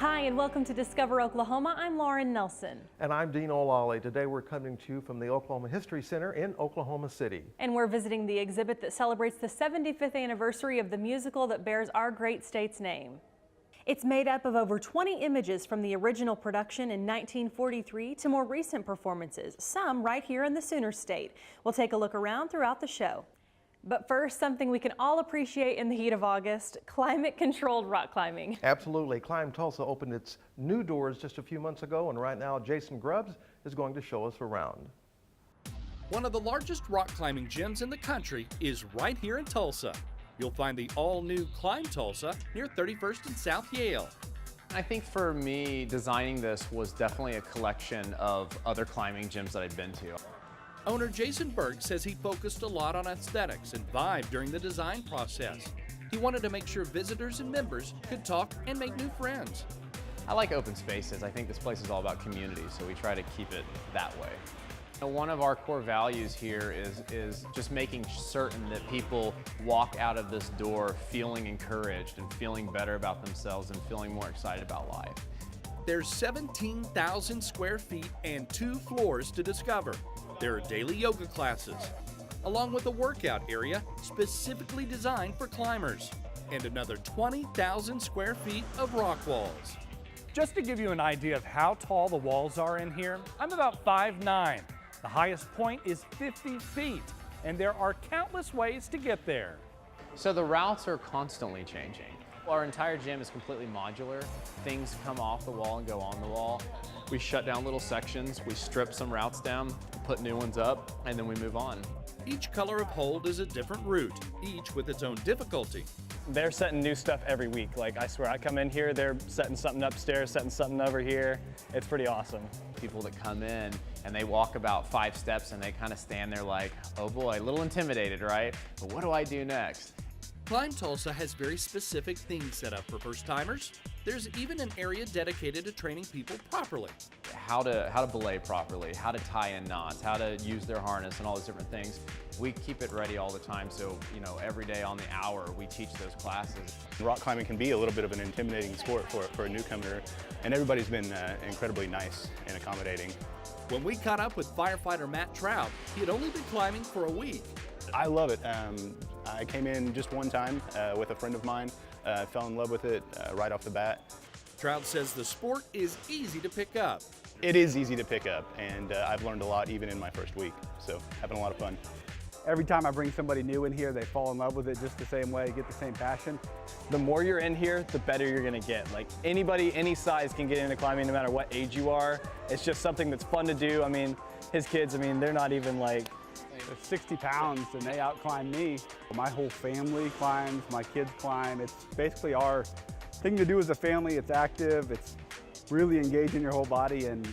Hi, and welcome to Discover Oklahoma. I'm Lauren Nelson. And I'm Dean O'Lally. Today we're coming to you from the Oklahoma History Center in Oklahoma City. And we're visiting the exhibit that celebrates the 75th anniversary of the musical that bears our great state's name. It's made up of over 20 images from the original production in 1943 to more recent performances, some right here in the Sooner State. We'll take a look around throughout the show. But first, something we can all appreciate in the heat of August, climate-controlled rock climbing. Absolutely. Climb Tulsa opened its new doors just a few months ago, and right now Jason Grubbs is going to show us around. One of the largest rock climbing gyms in the country is right here in Tulsa. You'll find the all-new Climb Tulsa near 31st and South Yale. I think for me, designing this was definitely a collection of other climbing gyms that I'd been to. Owner Jason Berg says he focused a lot on aesthetics and vibe during the design process. He wanted to make sure visitors and members could talk and make new friends. I like open spaces. I think this place is all about community, so we try to keep it that way. One of our core values here is just making certain that people walk out of this door feeling encouraged and feeling better about themselves and feeling more excited about life. There's 17,000 square feet and 2 floors to discover. There are daily yoga classes, along with a workout area specifically designed for climbers, and another 20,000 square feet of rock walls. Just to give you an idea of how tall the walls are in here, I'm about 5'9". The highest point is 50 feet, and there are countless ways to get there. So the routes are constantly changing. Our entire gym is completely modular. Things come off the wall and go on the wall. We shut down little sections, we strip some routes down, put new ones up, and then we move on. Each color of hold is a different route, each with its own difficulty. They're setting new stuff every week. Like, I swear, I come in here, they're setting something upstairs, setting something over here. It's pretty awesome. People that come in and they walk about 5 steps and they kind of stand there like, oh boy, a little intimidated, right? But what do I do next? Climb Tulsa has very specific things set up for first-timers. There's even an area dedicated to training people properly. How to belay properly, how to tie in knots, how to use their harness and all those different things. We keep it ready all the time, so every day on the hour we teach those classes. Rock climbing can be a little bit of an intimidating sport for a newcomer, and everybody's been incredibly nice and accommodating. When we caught up with firefighter Matt Trout, he had only been climbing for a week. I love it. I came in just one time with a friend of mine, fell in love with it right off the bat. Trout says the sport is easy to pick up. It is easy to pick up, and I've learned a lot even in my first week, so having a lot of fun. Every time I bring somebody new in here, they fall in love with it just the same way, get the same passion. The more you're in here, the better you're gonna get. Like, anybody, any size can get into climbing no matter what age you are. It's just something that's fun to do. I mean, his kids, they're not even like, They're 60 pounds and they out-climb me. My whole family climbs, my kids climb. It's basically our thing to do as a family. It's active, it's really engaging your whole body, and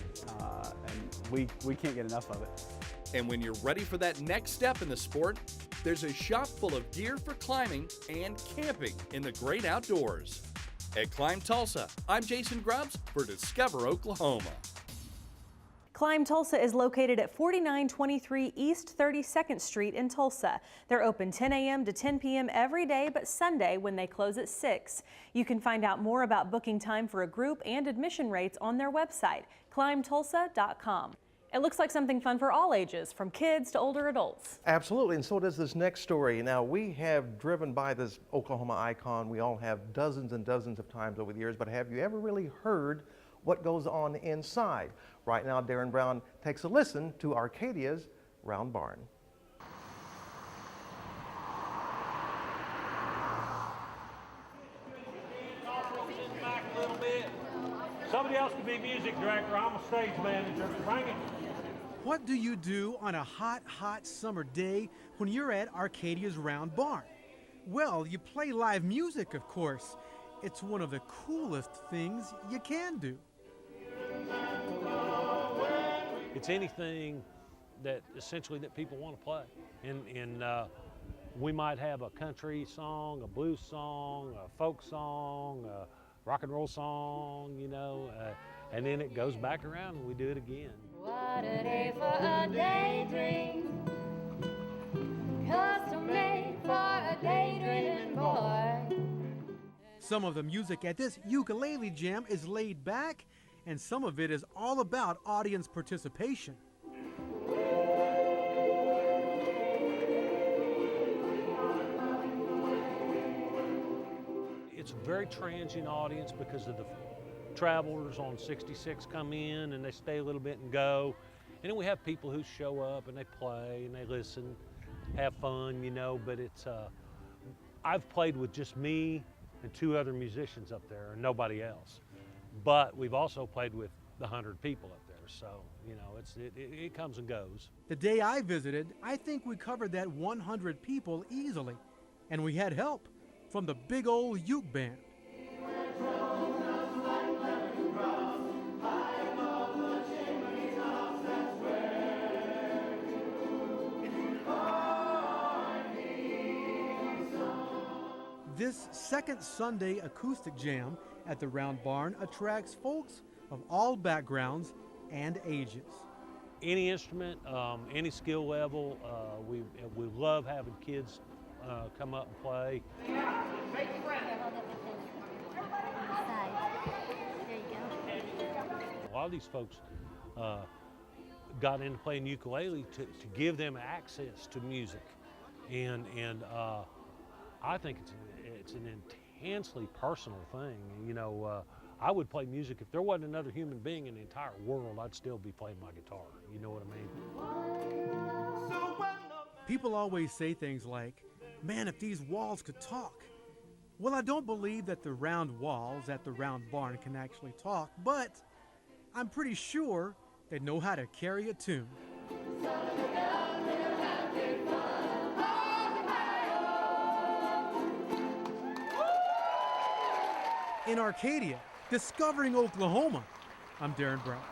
we can't get enough of it. And when you're ready for that next step in the sport, there's a shop full of gear for climbing and camping in the great outdoors. At Climb Tulsa, I'm Jason Grubbs for Discover Oklahoma. Climb Tulsa is located at 4923 East 32nd Street in Tulsa. They're open 10 a.m. to 10 p.m. every day, but Sunday when they close at 6. You can find out more about booking time for a group and admission rates on their website, climbtulsa.com. It looks like something fun for all ages, from kids to older adults. Absolutely, and so does this next story. Now, we have driven by this Oklahoma icon. We all have dozens and dozens of times over the years, but have you ever really heard what goes on inside? Right now, Darren Brown takes a listen to Arcadia's Round Barn. Somebody else could be music director. I'm a stage manager. Bring it. What do you do on a hot, hot summer day when you're at Arcadia's Round Barn? Well, you play live music, of course. It's one of the coolest things you can do. It's anything that essentially that people want to play. And we might have a country song, a blues song, a folk song, a rock and roll song, and then it goes back around and we do it again. What a day for a daydream, custom made for a daydreaming boy. Some of the music at this ukulele jam is laid back, and some of it is all about audience participation. It's a very transient audience because of the travelers on 66 come in and they stay a little bit and go. And then we have people who show up and they play and they listen, have fun, you know, but it's, I've played with just me and 2 other musicians up there and nobody else. But we've also played with the 100 people up there, so, you know, it comes and goes. The day I visited, I think we covered that 100 people easily, and we had help from the big old uke band. This second Sunday acoustic jam at the Round Barn attracts folks of all backgrounds and ages. Any instrument, any skill level, we love having kids come up and play. A lot of these folks got into playing ukulele to give them access to music, and I think it's an intensely personal thing. You know, I would play music if there wasn't another human being in the entire world. I'd still be playing my guitar. You know what I mean? People always say things like, "Man, if these walls could talk." Well, I don't believe that the round walls at the Round Barn can actually talk, but I'm pretty sure they know how to carry a tune. In Arcadia, discovering Oklahoma, I'm Darren Brown.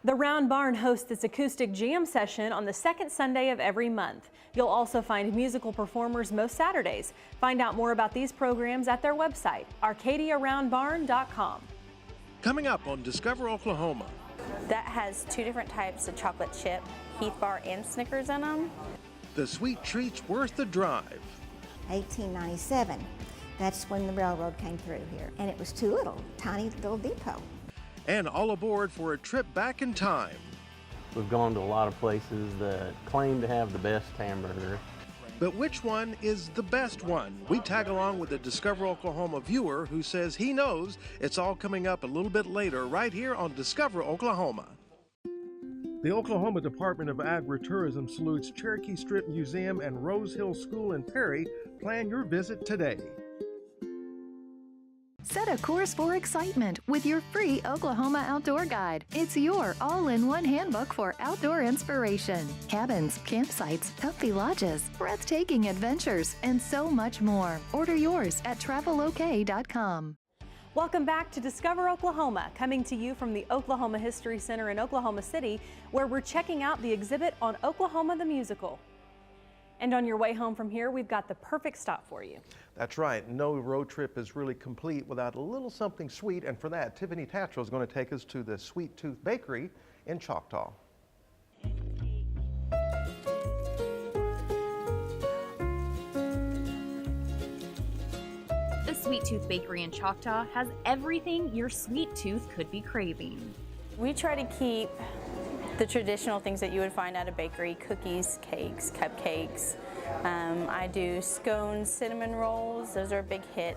The Round Barn hosts its acoustic jam session on the second Sunday of every month. You'll also find musical performers most Saturdays. Find out more about these programs at their website, arcadiaroundbarn.com. Coming up on Discover Oklahoma. That has 2 different types of chocolate chip, Heath Bar and Snickers in them. The sweet treats worth the drive. 1897. That's when the railroad came through here, and it was too little, tiny little depot. And all aboard for a trip back in time. We've gone to a lot of places that claim to have the best hamburger. But which one is the best one? We tag along with a Discover Oklahoma viewer who says he knows. It's all coming up a little bit later right here on Discover Oklahoma. The Oklahoma Department of Agritourism salutes Cherokee Strip Museum and Rose Hill School in Perry. Plan your visit today. Set a course for excitement with your free Oklahoma Outdoor Guide. It's your all-in-one handbook for outdoor inspiration. Cabins, campsites, comfy lodges, breathtaking adventures, and so much more. Order yours at travelok.com. Welcome back to Discover Oklahoma, coming to you from the Oklahoma History Center in Oklahoma City, where we're checking out the exhibit on Oklahoma the Musical. And on your way home from here, we've got the perfect stop for you. That's right. No road trip is really complete without a little something sweet. And for that, Tiffany Tatchell is going to take us to the Sweet Tooth Bakery in Choctaw. The Sweet Tooth Bakery in Choctaw has everything your sweet tooth could be craving. We try to keep the traditional things that you would find at a bakery: cookies, cakes, cupcakes. I do scones, cinnamon rolls, those are a big hit.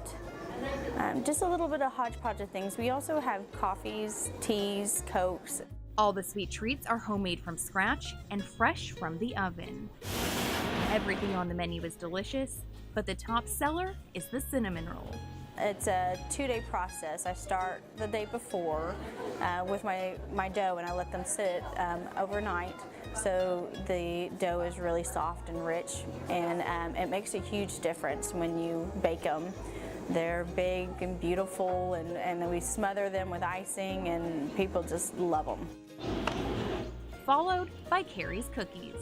Just a little bit of hodgepodge of things. We also have coffees, teas, cokes. All the sweet treats are homemade from scratch and fresh from the oven. Everything on the menu is delicious, but the top seller is the cinnamon roll. It's a 2-day process. I start the day before with my dough, and I let them sit overnight, so the dough is really soft and rich, and it makes a huge difference when you bake them. They're big and beautiful, and then we smother them with icing, and people just love them. Followed by Carrie's Cookies.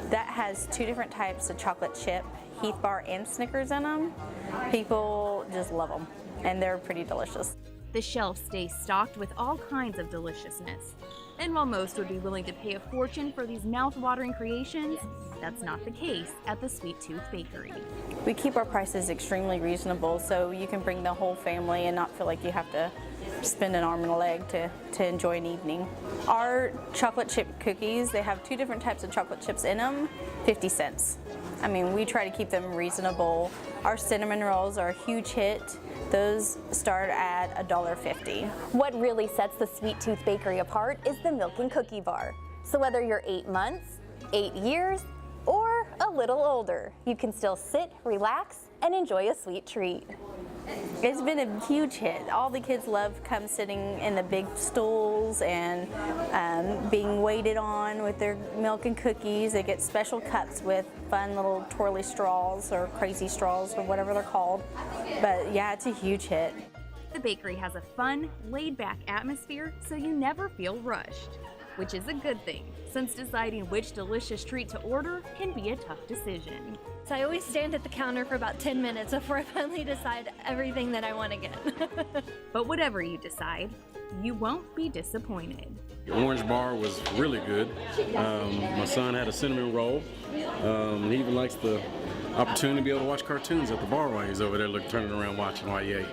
That has 2 different types of chocolate chip, Heath Bar and Snickers in them. People just love them, and they're pretty delicious. The shelf stays stocked with all kinds of deliciousness. And while most would be willing to pay a fortune for these mouth-watering creations, that's not the case at the Sweet Tooth Bakery. We keep our prices extremely reasonable so you can bring the whole family and not feel like you have to spend an arm and a leg to enjoy an evening. Our chocolate chip cookies, they have 2 different types of chocolate chips in them, 50 cents. I mean, we try to keep them reasonable. Our cinnamon rolls are a huge hit. Those start at $1.50. What really sets the Sweet Tooth Bakery apart is the Milk and Cookie Bar. So whether you're 8 months, 8 years, or a little older, you can still sit, relax, and enjoy a sweet treat. It's been a huge hit. All the kids love come sitting in the big stools and being waited on with their milk and cookies. They get special cups with fun little twirly straws or crazy straws or whatever they're called. But yeah, it's a huge hit. The bakery has a fun, laid-back atmosphere, so you never feel rushed, which is a good thing, since deciding which delicious treat to order can be a tough decision. So I always stand at the counter for about 10 minutes before I finally decide everything that I want to get. But whatever you decide, you won't be disappointed. The orange bar was really good. My son had a cinnamon roll. He even likes the opportunity to be able to watch cartoons at the bar while he's over there turning around watching while he ate.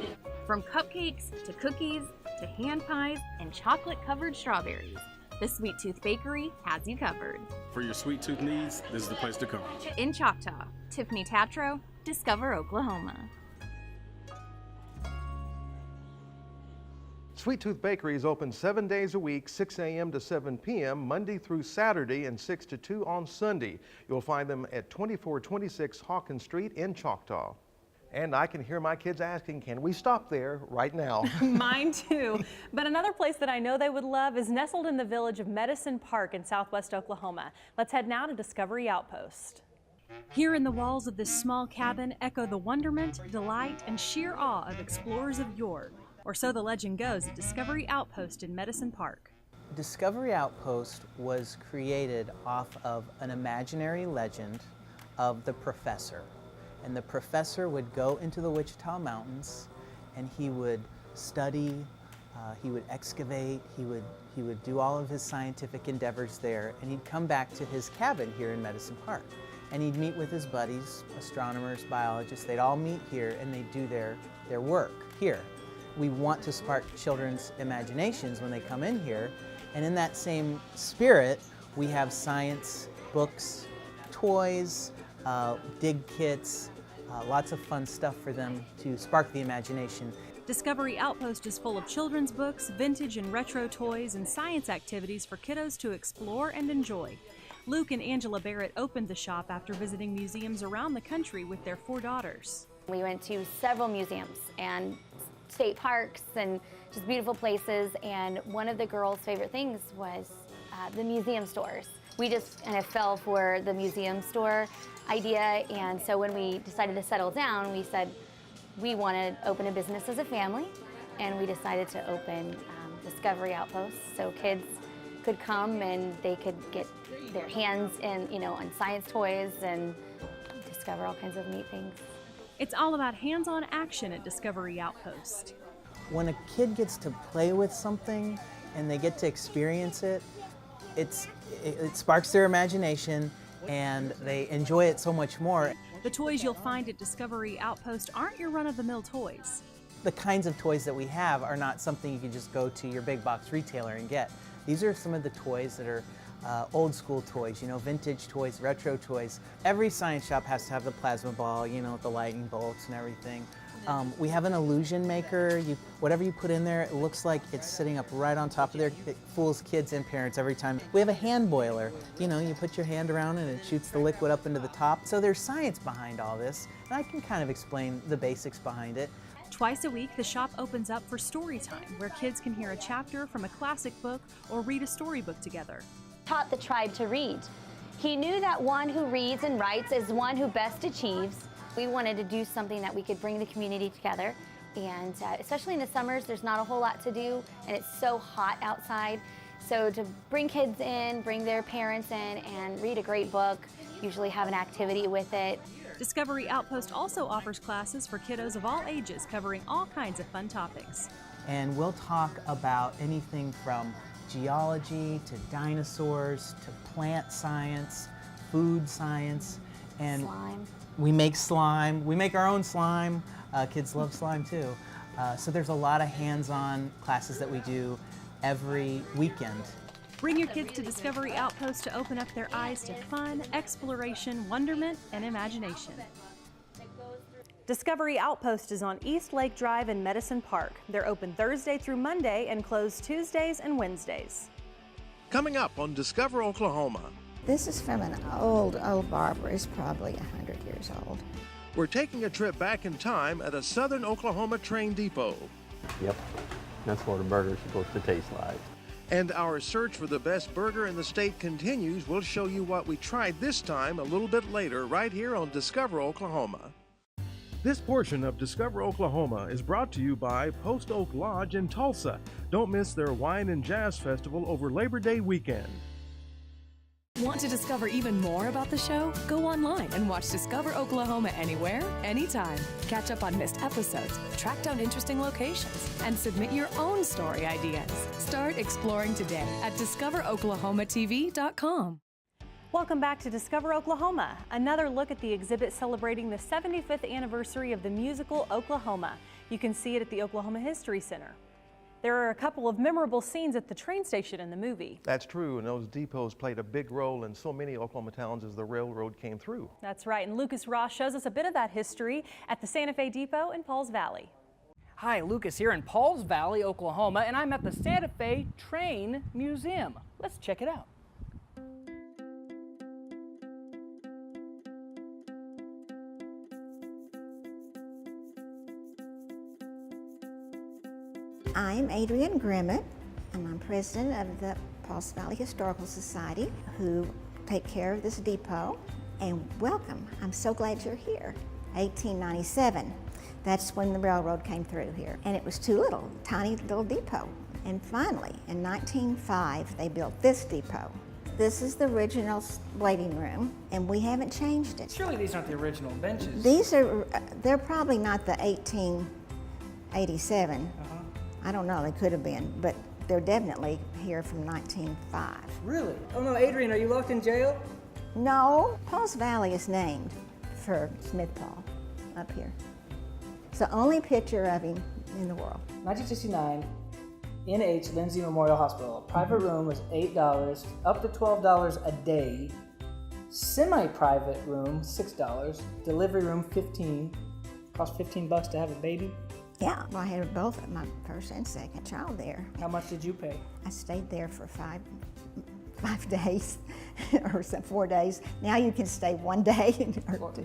From cupcakes to cookies to hand pies and chocolate-covered strawberries, the Sweet Tooth Bakery has you covered. For your sweet tooth needs, this is the place to come. In Choctaw, Tiffany Tatro, Discover Oklahoma. Sweet Tooth Bakery is open 7 days a week, 6 a.m. to 7 p.m., Monday through Saturday, and 6 to 2 on Sunday. You'll find them at 2426 Hawkins Street in Choctaw. And I can hear my kids asking, can we stop there right now? Mine too. But another place that I know they would love is nestled in the village of Medicine Park in southwest Oklahoma. Let's head now to Discovery Outpost. Here in the walls of this small cabin echo the wonderment, delight, and sheer awe of explorers of yore. Or so the legend goes at Discovery Outpost in Medicine Park. Discovery Outpost was created off of an imaginary legend of the professor. And the professor would go into the Wichita Mountains and he would study, he would excavate, he would do all of his scientific endeavors there, and he'd come back to his cabin here in Medicine Park. And he'd meet with his buddies, astronomers, biologists. They'd all meet here and they'd do their work here. We want to spark children's imaginations when they come in here, and in that same spirit, we have science books, toys, dig kits, lots of fun stuff for them to spark the imagination. Discovery Outpost is full of children's books, vintage and retro toys, and science activities for kiddos to explore and enjoy. Luke and Angela Barrett opened the shop after visiting museums around the country with their 4 daughters. We went to several museums and state parks and just beautiful places, and one of the girls' favorite things was the museum stores. We just kind of fell for the museum store idea, and so when we decided to settle down, we said we want to open a business as a family, and we decided to open Discovery Outpost so kids could come and they could get their hands in, on science toys and discover all kinds of neat things. It's all about hands-on action at Discovery Outpost. When a kid gets to play with something and they get to experience it, it sparks their imagination and they enjoy it so much more. The toys you'll find at Discovery Outpost aren't your run-of-the-mill toys. The kinds of toys that we have are not something you can just go to your big box retailer and get. These are some of the toys that are old school toys, vintage toys, retro toys. Every science shop has to have the plasma ball, the lightning bolts and everything. We have an illusion maker. Whatever you put in there, it looks like it's sitting up right on top of there. It fools kids and parents every time. We have a hand boiler. You put your hand around and it shoots the liquid up into the top. So there's science behind all this, and I can kind of explain the basics behind it. Twice a week, the shop opens up for story time, where kids can hear a chapter from a classic book or read a storybook together. Taught the tribe to read. He knew that one who reads and writes is one who best achieves. We wanted to do something that we could bring the community together, and especially in the summers, there's not a whole lot to do, and it's so hot outside. So to bring kids in, bring their parents in, and read a great book, usually have an activity with it. Discovery Outpost also offers classes for kiddos of all ages, covering all kinds of fun topics. And we'll talk about anything from geology to dinosaurs to plant science, food science, and Slime. we make slime. We make our own slime. Kids love slime too. So there's a lot of hands-on classes that we do every weekend. Bring your kids to Discovery Outpost to open up their eyes to fun, exploration, wonderment, and imagination. Discovery Outpost is on East Lake Drive in Medicine Park. They're open Thursday through Monday and closed Tuesdays and Wednesdays. Coming up on Discover Oklahoma. This is from an old barber. It's probably 100 years old. We're taking a trip back in time at a southern Oklahoma train depot. Yep, that's what a burger's supposed to taste like. And our search for the best burger in the state continues. We'll show you what we tried this time a little bit later right here on Discover Oklahoma. This portion of Discover Oklahoma is brought to you by Post Oak Lodge in Tulsa. Don't miss their Wine and Jazz Festival over Labor Day weekend. Want to discover even more about the show? Go online and watch Discover Oklahoma anywhere, anytime. Catch up on missed episodes, track down interesting locations, and submit your own story ideas. Start exploring today at discoveroklahomatv.com. Welcome back to Discover Oklahoma, another look at the exhibit celebrating the 75th anniversary of the musical Oklahoma. You can see it at the Oklahoma History Center. There are a couple of memorable scenes at the train station in the movie. That's true, and those depots played a big role in so many Oklahoma towns as the railroad came through. That's right, and Lucas Ross shows us a bit of that history at the Santa Fe Depot in Pauls Valley. Hi, Lucas here in Pauls Valley, Oklahoma, and I'm at the Santa Fe Train Museum. Let's check it out. I'm Adrienne Grimmett, and I'm president of the Pauls Valley Historical Society, who take care of this depot. And welcome, I'm so glad you're here. 1897, that's when the railroad came through here. And it was too little, tiny little depot. And finally, in 1905, they built this depot. This is the original waiting room, and we haven't changed it. Surely these aren't the original benches. They're probably not the 1887. I don't know, they could have been, but they're definitely here from 1905. Really? Oh no, Adrienne, are you locked in jail? No, Pauls Valley is named for Smith Paul up here. It's the only picture of him in the world. 1969, NH Lindsay Memorial Hospital. Private room was $8, up to $12 a day. Semi-private room, $6. Delivery room, $15. Cost $15 to have a baby. Yeah, well, I had both my first and second child there. How much did you pay? I stayed there for five days, or 4 days. Now you can stay 1 day.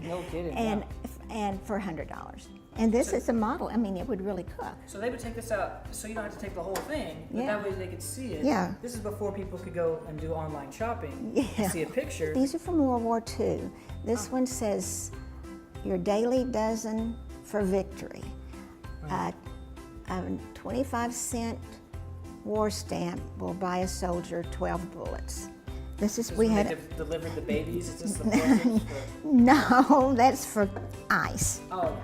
No kidding. And for $100. And this is a model. I mean, it would really cook. So they would take this out, so you don't have to take the whole thing, but that way they could see it. Yeah. This is before people could go and do online shopping. Yeah. See a picture. These are from World War II. This one says, your daily dozen for victory. A 25-cent war stamp will buy a soldier 12 bullets. This is, we had delivered the babies. Is this the postage for... No, that's for ice. Oh,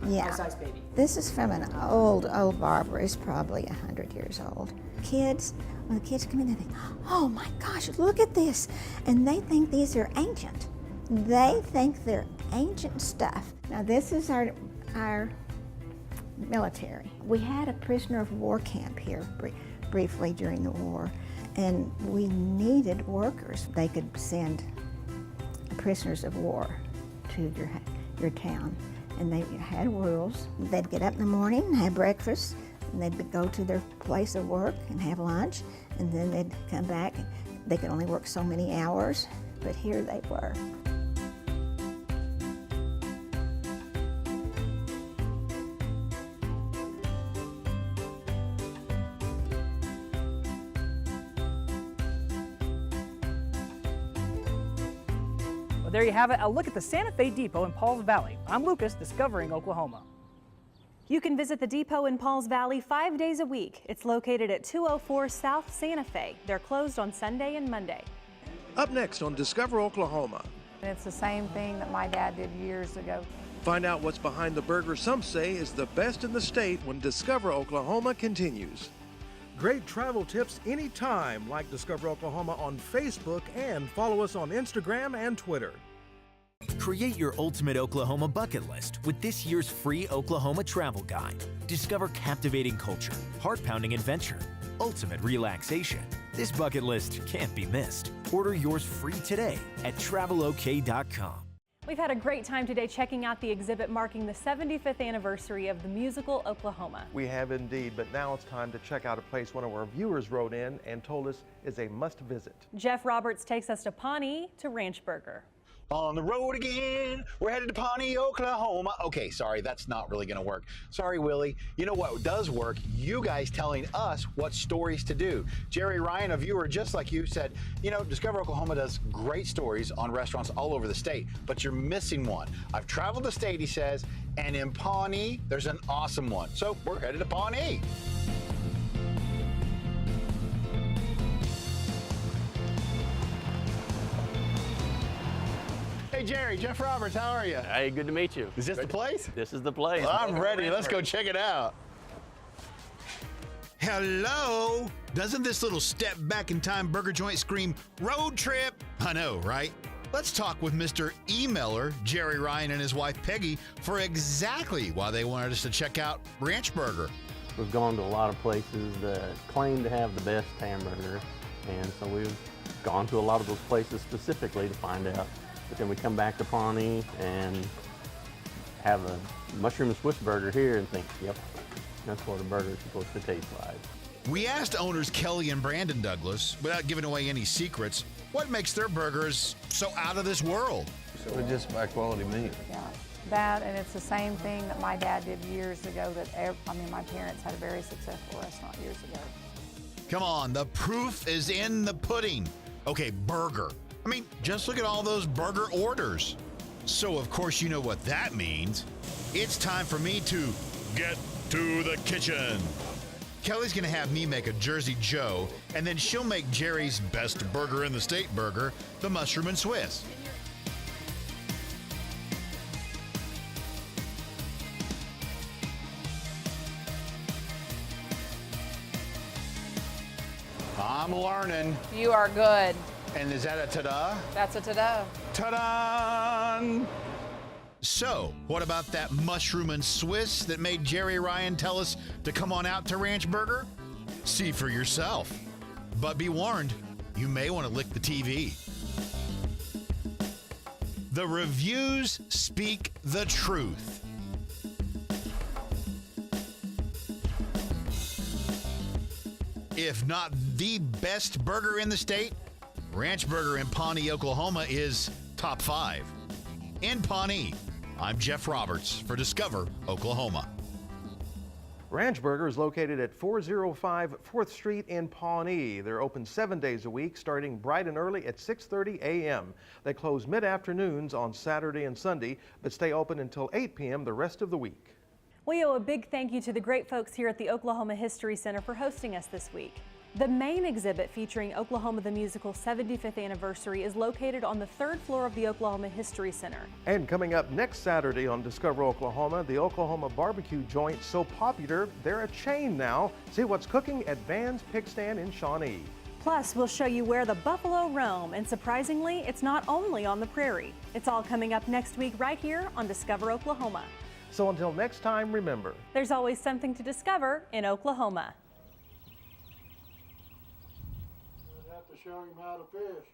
yeah. Ice baby. This is from an old barber. It's probably 100 years old. Kids, when the kids come in, they think, "Oh my gosh, look at this!" And they think these are ancient. They think they're ancient stuff. Now this is our military. We had a prisoner of war camp here briefly during the war, and we needed workers. They could send prisoners of war to your town, and they had rules. They'd get up in the morning and have breakfast, and they'd go to their place of work and have lunch, and then they'd come back. They could only work so many hours, but here they were. There you have it, a look at the Santa Fe Depot in Pauls Valley. I'm Lucas, discovering Oklahoma. You can visit the depot in Pauls Valley 5 days a week. It's located at 204 South Santa Fe. They're closed on Sunday and Monday. Up next on Discover Oklahoma. And it's the same thing that my dad did years ago. Find out what's behind the burger some say is the best in the state when Discover Oklahoma continues. Great travel tips anytime. Like Discover Oklahoma on Facebook and follow us on Instagram and Twitter. Create your ultimate Oklahoma bucket list with this year's free Oklahoma travel guide. Discover captivating culture, heart-pounding adventure, ultimate relaxation. This bucket list can't be missed. Order yours free today at travelok.com. We've had a great time today checking out the exhibit marking the 75th anniversary of the musical Oklahoma. We have indeed, but now it's time to check out a place one of our viewers wrote in and told us is a must visit. Jeff Roberts takes us to Pawnee to Ranch Burger. On the road again, we're headed to Pawnee, Oklahoma. Okay, sorry, that's not really gonna work. Sorry, Willie. You know what does work? You guys telling us what stories to do. Jerry Ryan, a viewer just like you, said, you know, Discover Oklahoma does great stories on restaurants all over the state, but you're missing one. I've traveled the state, he says, and in Pawnee, there's an awesome one. So we're headed to Pawnee. Hey Jerry, Jeff Roberts, how are you? Hey, good to meet you. Is this the place? This is the place. Well, I'm ready. Let's go check it out. Hello? Doesn't this little step back in time burger joint scream road trip? I know, right? Let's talk with Mr. Emailer, Jerry Ryan, and his wife Peggy for exactly why they wanted us to check out Ranch Burger. We've gone to a lot of places that claim to have the best hamburger, and so we've gone to a lot of those places specifically to find out. But then we come back to Pawnee and have a mushroom and Swiss burger here and think, yep, that's what a burger is supposed to taste like. We asked owners Kelly and Brandon Douglas, without giving away any secrets, what makes their burgers so out of this world? So we just buy quality meat. Yeah, that, and it's the same thing that my dad did years ago that, my parents had a very successful restaurant years ago. Come on, the proof is in the pudding. Okay, burger. I mean, just look at all those burger orders. So, of course, you know what that means. It's time for me to get to the kitchen. Kelly's gonna have me make a Jersey Joe, and then she'll make Jerry's best burger in the state burger, the mushroom and Swiss. I'm learning. You are good. And is that a ta-da? That's a ta-da. Ta-da! So, what about that mushroom and Swiss that made Jerry Ryan tell us to come on out to Ranch Burger? See for yourself. But be warned, you may want to lick the TV. The reviews speak the truth. If not the best burger in the state, Ranch Burger in Pawnee, Oklahoma is top 5. In Pawnee, I'm Jeff Roberts for Discover Oklahoma. Ranch Burger is located at 405 4th Street in Pawnee. They're open 7 days a week, starting bright and early at 6:30 a.m. They close mid-afternoons on Saturday and Sunday, but stay open until 8 p.m. the rest of the week. We owe a big thank you to the great folks here at the Oklahoma History Center for hosting us this week. The main exhibit featuring Oklahoma the Musical 75th anniversary is located on the 3rd floor of the Oklahoma History Center. And coming up next Saturday on Discover Oklahoma, the Oklahoma barbecue joint so popular, they're a chain now. See what's cooking at Van's Pig Stand in Shawnee. Plus, we'll show you where the buffalo roam, and surprisingly, it's not only on the prairie. It's all coming up next week right here on Discover Oklahoma. So until next time, remember, there's always something to discover in Oklahoma. I'd have to show him how to fish.